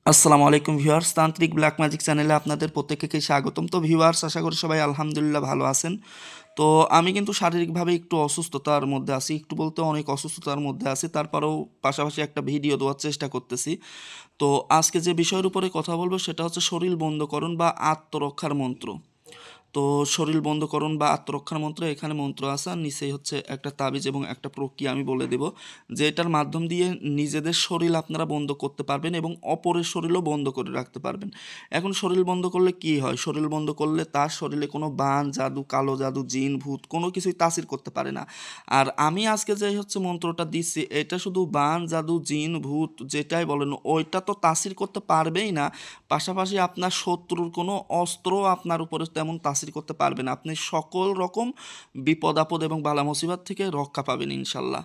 আসসালামু আলাইকুম ভিউয়ার্স, তান্ত্রিক ব্ল্যাক ম্যাজিক চ্যানেলে আপনাদের প্রত্যেককে স্বাগতম। তো ভিউয়ার্স, আশা করি সবাই আলহামদুলিল্লাহ ভালো আছেন। তো আমি কিন্তু শারীরিকভাবে একটু অসুস্থতার মধ্যে আছি, একটু বলতে অনেক অসুস্থতার মধ্যে আছি। তারপরেও পাশাপাশি একটা ভিডিও দেওয়ার চেষ্টা করতেছি। তো আজকে যে বিষয়ের উপরে কথা বলবো সেটা হচ্ছে শরীর বন্ধকরণ বা আত্মরক্ষার মন্ত্র। তো শরীর বন্ধকরণ বা আত্মরক্ষার মন্ত্র, এখানে মন্ত্র আছে আর নিচেই হচ্ছে একটা তাবিজ এবং একটা প্রক্রিয়া আমি বলে দেব, যে এটার মাধ্যম দিয়ে নিজেদের শরীর আপনারা বন্ধ করতে পারবেন এবং অপরের শরীরও বন্ধ করে রাখতে পারবেন। এখন শরীর বন্ধ করলে কি হয়? শরীর বন্ধ করলে তার শরীরে কোনো বান জাদু, কালো জাদু, জিন ভূত কোনো কিছুই তাসির করতে পারে না। আর আমি আজকে যে হচ্ছে মন্ত্রটা দিচ্ছি, এটা শুধু বান জাদু জিন ভূত যেটাই বলেন ওইটা তো তাসির করতে পারবেই না, পাশাপাশি আপনার শত্রুর কোনো অস্ত্র আপনার উপরে তেমন তাসির করতে পারবে না। আপনি সকল রকম বিপদ আপদ এবং বালা মুসিবত থেকে রক্ষা পাবেন ইনশাল্লাহ।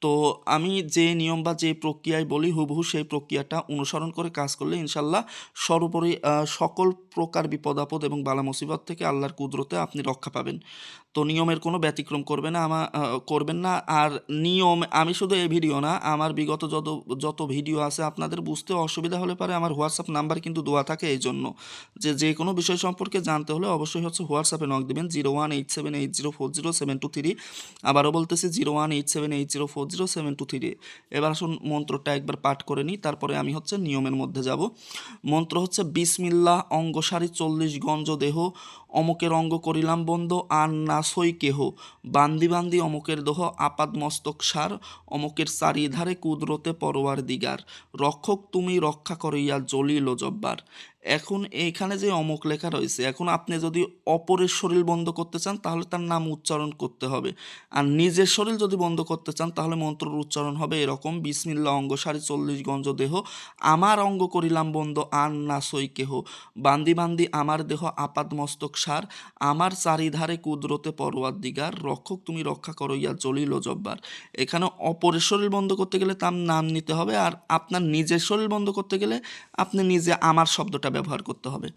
তো আমি যে নিয়ম বা যে প্রক্রিয়ায় বলি হুবহু সেই প্রক্রিয়াটা অনুসরণ করে কাজ করলে ইনশাল্লাহ সর্বোপরি সকল প্রকার বিপদ আপদ এবং বালা মুসিবত থেকে আল্লাহর কুদরতে আপনি রক্ষা পাবেন। তো নিয়মের কোনো ব্যতিক্রম করবেন না। আর নিয়ম আমি শুধু এই ভিডিও না, আমার বিগত যত যত ভিডিও আছে, আপনাদের বুঝতে অসুবিধা হলে পারে আমার হোয়াটসঅ্যাপ নাম্বার কিন্তু দেওয়া থাকে এই জন্য, যে কোনো বিষয় সম্পর্কে জানতে হলে অবশ্যই হচ্ছে হোয়াটসঅ্যাপে নক দেবেন 0187804072 আবারও বলতেছি 0187804072। এবার আসুন মন্ত্রটা একবার পাঠ করে নিই, তারপরে আমি হচ্ছে নিয়মের মধ্যে যাব। মন্ত্র হচ্ছে বিসমিল্লাহ অঙ্গসারি 40 গঞ্জ দেহ, অমকের অঙ্গ করিলাম বন্ধ আর না সই কেহ, বান্দি বান্দি অমকের দেহ আপাদ মস্তক সার, অমকের চারিধারে কুদরতে পরোয়ার দিগার, রক্ষক তুমি রক্ষা করিয়া জলিল জব্বার। এখন এইখানে যে অমক লেখা রয়েছে, এখন আপনি যদি অপরের শরীর বন্ধ করতে চান তাহলে তার নাম উচ্চারণ করতে হবে। আর নিজের শরীর যদি বন্ধ করতে চান তাহলে মন্ত্রের উচ্চারণ হবে এরকম: বিসমিল্লা অঙ্গ সারি 40 গঞ্জ দেহ, আমার অঙ্গ করিলাম বন্ধ আর না সই কেহ, বান্দি বান্দি আমার দেহ আপাদ মস্তক সার, আমার চারিধারে কুদরতে পরোয়ার দিগার, রক্ষক তুমি রক্ষা করো ইয়া জলিল ও জব্বার। এখানে অপরের শরীর বন্ধ করতে গেলে তার নাম নিতে হবে, আর আপনার নিজের শরীর বন্ধ করতে গেলে আপনি নিজে আমার শব্দটা ব্যবহার করতে হবে।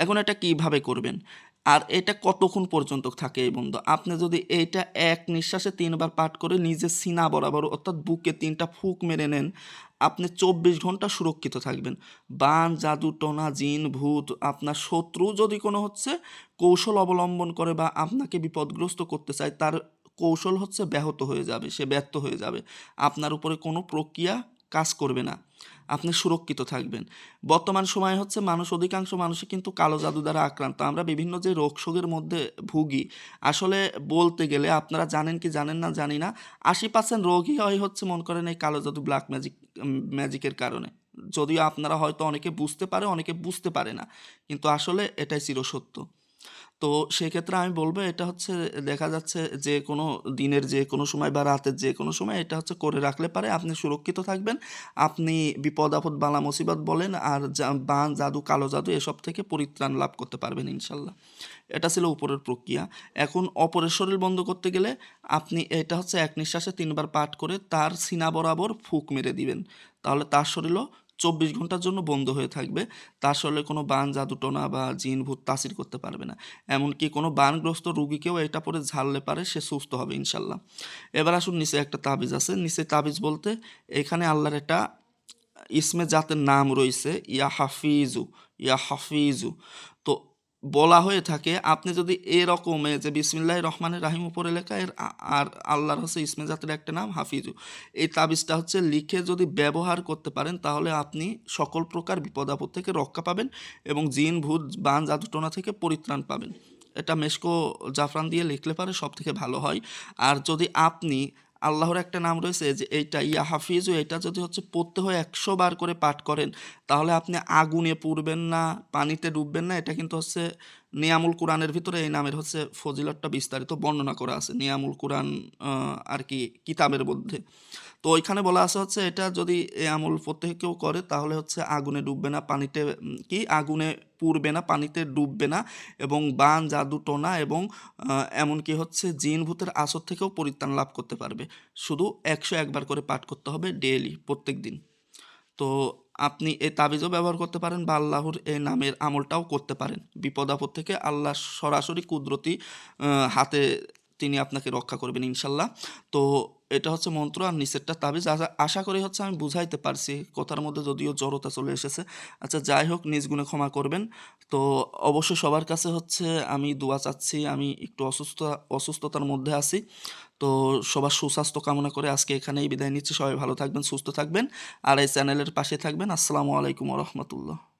এখন এটা কিভাবে করবেন আর এটা কতক্ষণ পর্যন্ত থাকে এই বন্ধ? আপনি যদি এইটা এক নিঃশ্বাসে 3 বার পাঠ করে নিজের সিনা বরাবর অর্থাৎ বুকে 3টা ফুঁক মেরে নেন, আপনি 24 ঘন্টা সুরক্ষিত থাকবেন। বান জাদু টোনা জিন ভূত আপনার শত্রু যদি কোনো হচ্ছে কৌশল অবলম্বন করে বা আপনাকে বিপদগ্রস্ত করতে চায়, তার কৌশল হচ্ছে ব্যাহত হয়ে যাবে, সে ব্যর্থ হয়ে যাবে। আপনার উপরে কোনো প্রক্রিয়া কাজ করবে না, আপনি সুরক্ষিত থাকবেন। বর্তমান সময়ে হচ্ছে অধিকাংশ মানুষই কিন্তু কালো জাদু দ্বারা আক্রান্ত। আমরা বিভিন্ন যে রোগ শোকের মধ্যে ভুগি, আসলে বলতে গেলে আপনারা জানেন কি জানেন না জানি না, 80% রোগই হয় হচ্ছে মনে করেন এই কালো জাদু ব্ল্যাক ম্যাজিকের কারণে। যদিও আপনারা হয়তো অনেকে বুঝতে পারে অনেকে বুঝতে পারে না, কিন্তু আসলে এটাই চিরসত্য। তো সেক্ষেত্রে আমি বলবো এটা হচ্ছে দেখা যাচ্ছে যে কোনো দিনের যে কোনো সময় বা রাতের যে কোনো সময় এটা হচ্ছে করে রাখলে পারে আপনি সুরক্ষিত থাকবেন। আপনি বিপদ আপদ বালা মুসিবত বলেন আর বান জাদু কালো জাদু এসব থেকে পরিত্রাণ লাভ করতে পারবেন ইনশাল্লাহ। এটা ছিল উপরের প্রক্রিয়া। এখন অপরের শরীর বন্ধ করতে গেলে আপনি এটা হচ্ছে এক নিঃশ্বাসে 3 বার পাঠ করে তার সিনা বরাবর ফুঁক মেরে দিবেন, তাহলে তার শরীরও 24 ঘন্টার জন্য বন্ধ হয়ে থাকবে। তার শরীরে কোনো বান জাদুটোনা বা জিন ভূত তাসির করতে পারবে না। এমনকি কোনো বানগ্রস্ত রুগীকেও এটা পরে ঝাড়লে পারে সে সুস্থ হবে ইনশাল্লাহ। এবার আসুন নিচে একটা তাবিজ আছে। নিচে তাবিজ বলতে এখানে আল্লাহর একটা ইসমে জাতের নাম রয়েছে, ইয়া হাফিজু, ইয়া হাফিজু। তো বলা হয়ে থাকে আপনি যদি এরকমে যে বিসমিল্লাহির রহমানির রাহিম উপরে লেখা আর আল্লাহর হচ্ছে ইসমে জাতের একটা নাম হাফিজু, এই তাবিজটা হচ্ছে লিখে যদি ব্যবহার করতে পারেন তাহলে আপনি সকল প্রকার বিপদ আপদ থেকে রক্ষা পাবেন এবং জিন ভূত বান জাদুটোনা থেকে পরিত্রাণ পাবেন। এটা মেশকো জাফরান দিয়ে লিখলে পারে সব থেকে ভালো হয়। আর যদি আপনি আল্লাহর একটা নাম রয়েছে যে এইটা ইয়া হাফিজু, এটা যদি হচ্ছে পড়তে হয় 100 বার করে পাঠ করেন, তাহলে আপনি আগুনে পুড়বেন না, পানিতে ডুববেন না। এটা কিন্তু হচ্ছে নিয়ামুল কোরআনের ভিতরে এই নামের হচ্ছে ফজিলতটা বিস্তারিত বর্ণনা করা আছে নিয়ামুল কোরআন আর কি কিতাবের মধ্যে। তো ওইখানে বলা আছে হচ্ছে এটা যদি এই আমল প্রত্যেকে কেউ করে তাহলে হচ্ছে আগুনে ডুববে না, পানিতে আগুনে পুড়বে না, পানিতে ডুববে না এবং বান জাদু টোনা এবং এমনকি হচ্ছে জিন ভূতের আসর থেকেও পরিত্রাণ লাভ করতে পারবে। শুধু 101 বার করে পাঠ করতে হবে ডেইলি, প্রত্যেক দিন। তো আপনি এই তাবিজও ব্যবহার করতে পারেন বা আল্লাহর এই নামের আমলটাও করতে পারেন। বিপদ আপদ থেকে আল্লাহ সরাসরি কুদরতি হাতে তিনি আপনাকে রক্ষা করবেন ইনশাল্লাহ। তো এটা হচ্ছে মন্ত্র আর নিচেরটা তাবিজ। আশা করি হচ্ছে আমি বুঝাইতে পারছি, কথার মধ্যে যদিও জড়তা চলে এসেছে। আচ্ছা যাই হোক, নিজ গুণে ক্ষমা করবেন। তো অবশ্যই সবার কাছে হচ্ছে আমি দোয়া চাচ্ছি, আমি একটু অসুস্থতার মধ্যে আছি। তো সবার সুস্বাস্থ্য কামনা করে আজকে এখানেই বিদায় নিচ্ছি। সবাই ভালো থাকবেন, সুস্থ থাকবেন, আর এই চ্যানেলের পাশে থাকবেন। আসসালামু আলাইকুম রহমতুল্লাহ।